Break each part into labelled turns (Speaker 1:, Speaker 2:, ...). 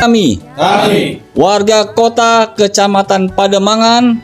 Speaker 1: Kami, warga kota Kecamatan Pademangan,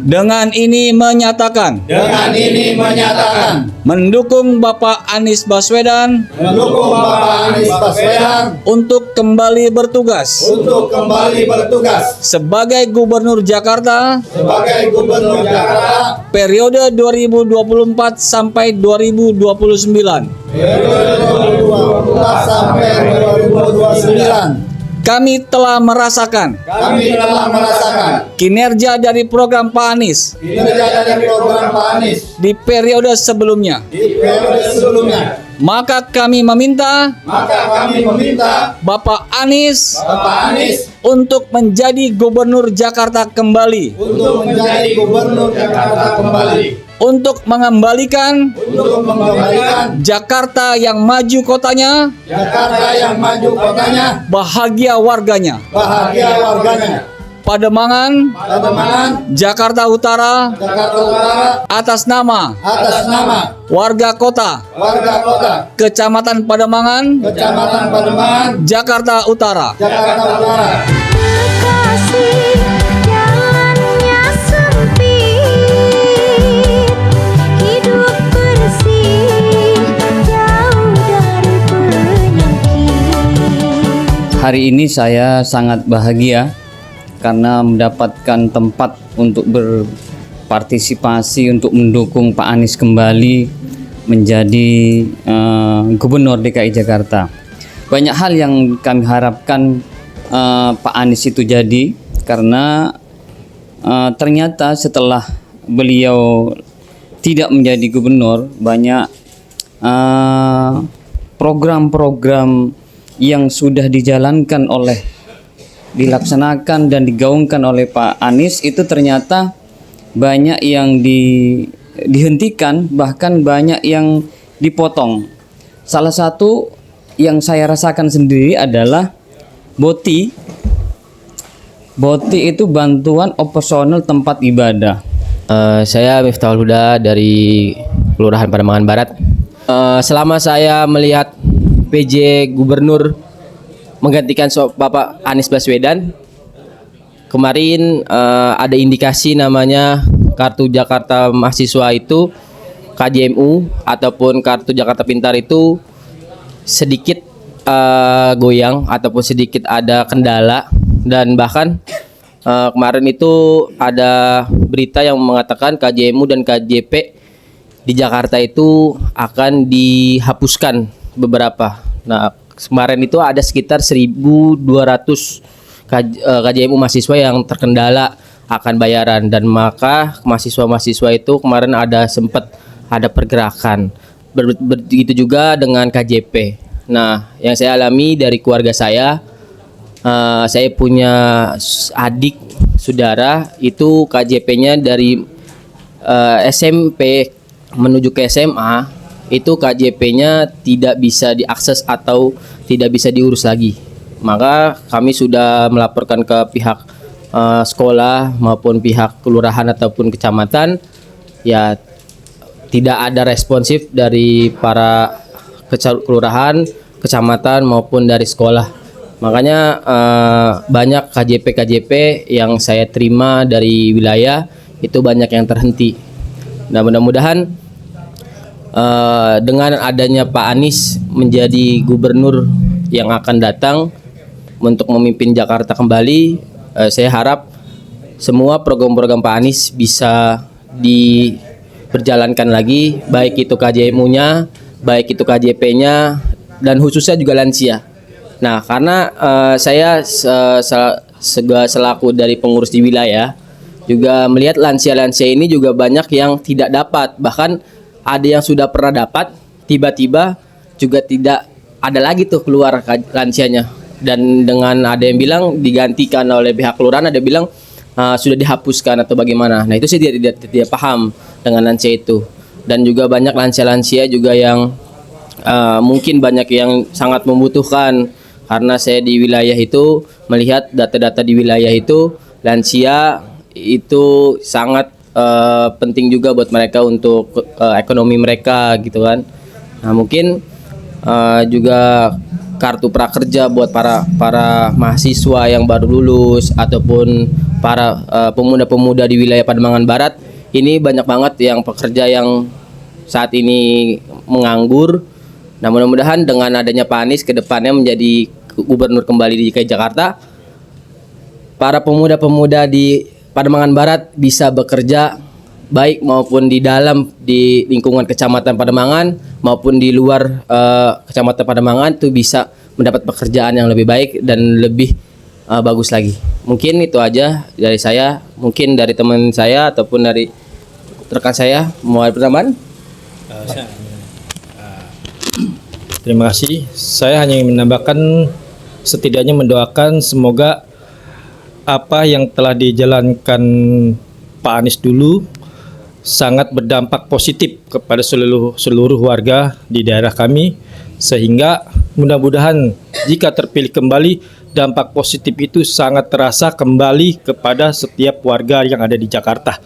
Speaker 1: dengan ini menyatakan mendukung Bapak Anies Baswedan untuk kembali bertugas sebagai Gubernur Jakarta periode 2024 sampai 2029. Kami telah merasakan kinerja dari program Pak Anies di periode sebelumnya. Maka kami meminta Bapak Anies untuk menjadi Gubernur Jakarta kembali. Untuk mengembalikan Jakarta yang maju kotanya, bahagia warganya. Pademangan, Jakarta Utara, atas nama warga kota Kecamatan Pademangan, Jakarta Utara. Hari ini saya sangat bahagia karena mendapatkan tempat untuk berpartisipasi untuk mendukung Pak Anies kembali menjadi Gubernur DKI Jakarta. Banyak hal yang kami harapkan Pak Anies itu jadi, karena ternyata setelah beliau tidak menjadi gubernur, banyak program-program yang sudah dilaksanakan dan digaungkan oleh Pak Anies itu ternyata banyak yang dihentikan, bahkan banyak yang dipotong. Salah satu yang saya rasakan sendiri adalah BOTI. BOTI itu bantuan operasional tempat ibadah.
Speaker 2: Saya Miftahul Huda dari Kelurahan Pademangan Barat. Selama saya melihat PJ Gubernur menggantikan Bapak Anies Baswedan, kemarin ada indikasi namanya Kartu Jakarta Mahasiswa itu, KJMU ataupun Kartu Jakarta Pintar itu sedikit goyang ataupun sedikit ada kendala, dan bahkan kemarin itu ada berita yang mengatakan KJMU dan KJP di Jakarta itu akan dihapuskan beberapa. Nah, kemarin itu ada sekitar 1.200 KJMU mahasiswa yang terkendala akan bayaran, dan maka mahasiswa-mahasiswa itu kemarin sempat ada pergerakan. Begitu juga dengan KJP. Nah, yang saya alami dari keluarga saya punya adik saudara itu KJP-nya dari SMP menuju ke SMA, itu KJP-nya tidak bisa diakses atau tidak bisa diurus lagi. Maka kami sudah melaporkan ke pihak sekolah maupun pihak kelurahan ataupun kecamatan, ya tidak ada responsif dari para kelurahan, kecamatan maupun dari sekolah. Makanya banyak KJP yang saya terima dari wilayah itu banyak yang terhenti. Nah, mudah-mudahan dengan adanya Pak Anies menjadi gubernur yang akan datang untuk memimpin Jakarta kembali, saya harap semua program-program Pak Anies bisa diperjalankan lagi, baik itu KJMU-nya, baik itu KJP-nya, dan khususnya juga lansia. Nah, karena saya selaku dari pengurus di wilayah juga melihat lansia-lansia ini juga banyak yang tidak dapat, bahkan ada yang sudah pernah dapat, tiba-tiba juga tidak ada lagi tuh keluar lansianya. Dan dengan ada yang bilang digantikan oleh pihak kelurahan, ada yang bilang sudah dihapuskan atau bagaimana. Nah, itu saya tidak paham dengan lansia itu. Dan juga banyak lansia-lansia juga yang mungkin banyak yang sangat membutuhkan, karena saya di wilayah itu melihat data-data di wilayah itu lansia itu sangat penting juga buat mereka untuk ekonomi mereka gitu kan. Nah, mungkin juga kartu prakerja buat para mahasiswa yang baru lulus ataupun para pemuda-pemuda di wilayah Pademangan Barat. Ini banyak banget yang pekerja yang saat ini menganggur. Nah, mudah-mudahan dengan adanya Pak Anies ke depannya menjadi gubernur kembali di DKI Jakarta, para pemuda-pemuda di Pademangan Barat bisa bekerja baik maupun di dalam di lingkungan Kecamatan Pademangan maupun di luar Kecamatan Pademangan itu bisa mendapat pekerjaan yang lebih baik dan lebih bagus lagi. Mungkin itu aja dari saya, mungkin dari teman saya ataupun dari rekan saya. Mau ada pertambahan?
Speaker 3: Terima kasih. Saya hanya ingin menambahkan, setidaknya mendoakan semoga apa yang telah dijalankan Pak Anies dulu sangat berdampak positif kepada seluruh warga di daerah kami, sehingga mudah-mudahan jika terpilih kembali, dampak positif itu sangat terasa kembali kepada setiap warga yang ada di Jakarta.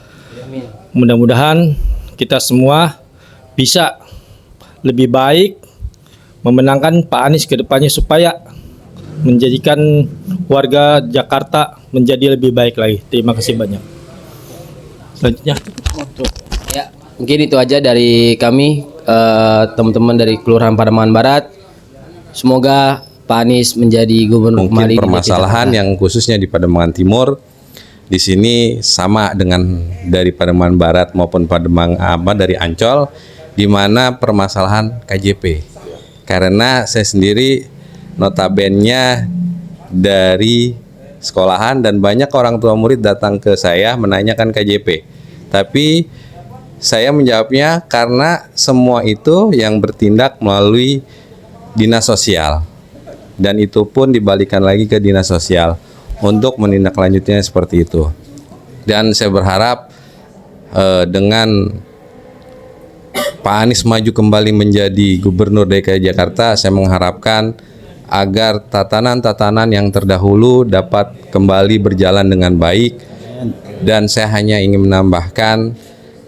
Speaker 3: Mudah-mudahan kita semua bisa lebih baik memenangkan Pak Anies ke depannya supaya menjadikan warga Jakarta menjadi lebih baik lagi. Terima kasih banyak. Selanjutnya.
Speaker 2: Ya, mungkin itu aja dari kami, teman-teman dari Kelurahan Pademangan Barat. Semoga Pak Anies menjadi gubernur kembali.
Speaker 4: Mungkin permasalahan yang khususnya di Pademangan Timur di sini sama dengan dari Pademangan Barat maupun dari Ancol, di mana permasalahan KJP. Karena saya sendiri notabene dari sekolahan dan banyak orang tua murid datang ke saya menanyakan KJP. Tapi saya menjawabnya karena semua itu yang bertindak melalui dinas sosial. Dan itu pun dibalikan lagi ke dinas sosial untuk menindaklanjutinya seperti itu. Dan saya berharap dengan Pak Anies maju kembali menjadi Gubernur DKI Jakarta, saya mengharapkan agar tatanan-tatanan yang terdahulu dapat kembali berjalan dengan baik. Dan saya hanya ingin menambahkan,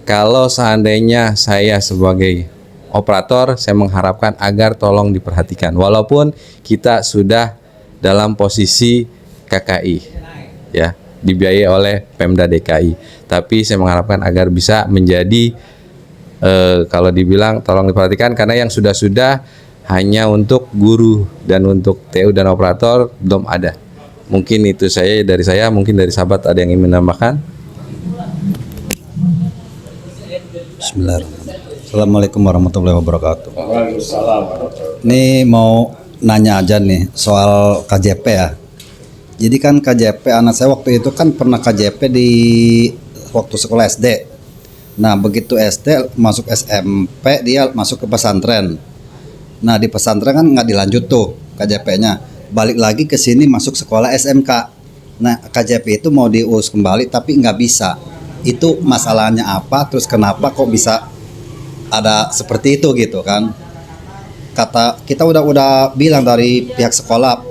Speaker 4: kalau seandainya saya sebagai operator, saya mengharapkan agar tolong diperhatikan. Walaupun kita sudah dalam posisi KKI, ya, dibiayai oleh Pemda DKI, tapi saya mengharapkan agar bisa menjadi kalau dibilang tolong diperhatikan, karena yang sudah-sudah hanya untuk guru dan untuk TU dan operator belum ada. Mungkin itu dari saya, mungkin dari sahabat ada yang ingin menambahkan.
Speaker 5: Bismillahirrahmanirrahim. Assalamualaikum warahmatullahi wabarakatuh. Ini mau nanya aja nih soal KJP ya. Jadi kan KJP anak saya waktu itu kan pernah KJP di waktu sekolah SD. Nah begitu SD masuk SMP dia masuk ke pesantren. Nah di pesantren kan nggak dilanjut tuh KJP-nya. Balik lagi ke sini masuk sekolah SMK. Nah KJP itu mau diurus kembali tapi nggak bisa. Itu masalahnya apa? Terus kenapa kok bisa ada seperti itu gitu kan? Kata kita udah bilang dari pihak sekolah.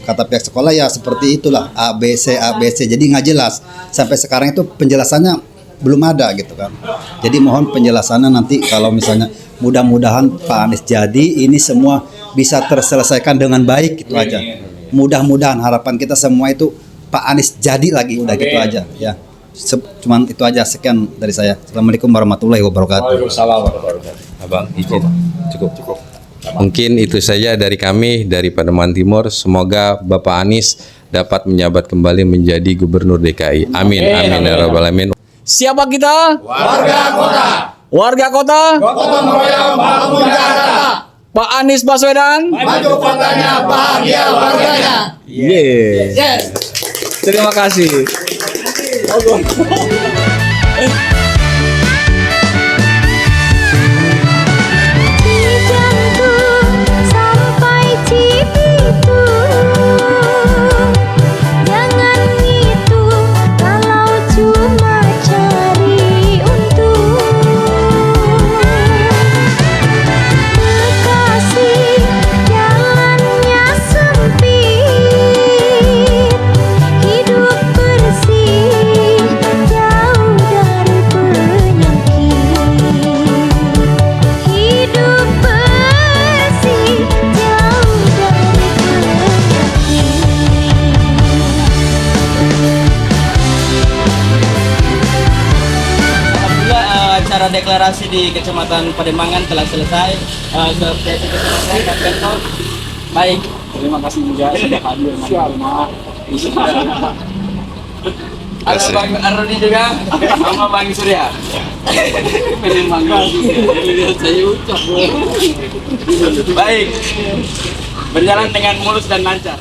Speaker 5: Kata pihak sekolah ya seperti itulah ABC jadi nggak jelas. Sampai sekarang itu penjelasannya belum ada gitu kan. Jadi mohon penjelasannya nanti kalau misalnya mudah-mudahan Pak Anies jadi ini semua bisa terselesaikan dengan baik gitu aja. Mudah-mudahan harapan kita semua itu Pak Anies jadi lagi udah gitu aja ya. Cuman itu aja, sekian dari saya. Assalamualaikum warahmatullahi wabarakatuh.
Speaker 4: Abang izin cukup. Mungkin itu saja dari kami dari Pademangan Timur. Semoga Bapak Anies dapat menjabat kembali menjadi Gubernur DKI. Amin amin ya rabbal alamin.
Speaker 1: Siapa kita? Warga kota. Warga kota. Gotong royong bangun Jakarta. Pak Anies Baswedan. Maju kotanya, bahagia warganya. Yes. Terima kasih.
Speaker 6: Hidup bersih jauh dari
Speaker 2: Acara deklarasi di Kecamatan Pademangan telah selesai. Seperti kecamatan dan kantor. Baik.
Speaker 6: Terima kasih juga sudah hadir.
Speaker 2: Ada Bang Aroni juga, sama Bang Surya.
Speaker 6: Pengen mangga saya ucap.
Speaker 2: Baik. Berjalan dengan mulus dan lancar.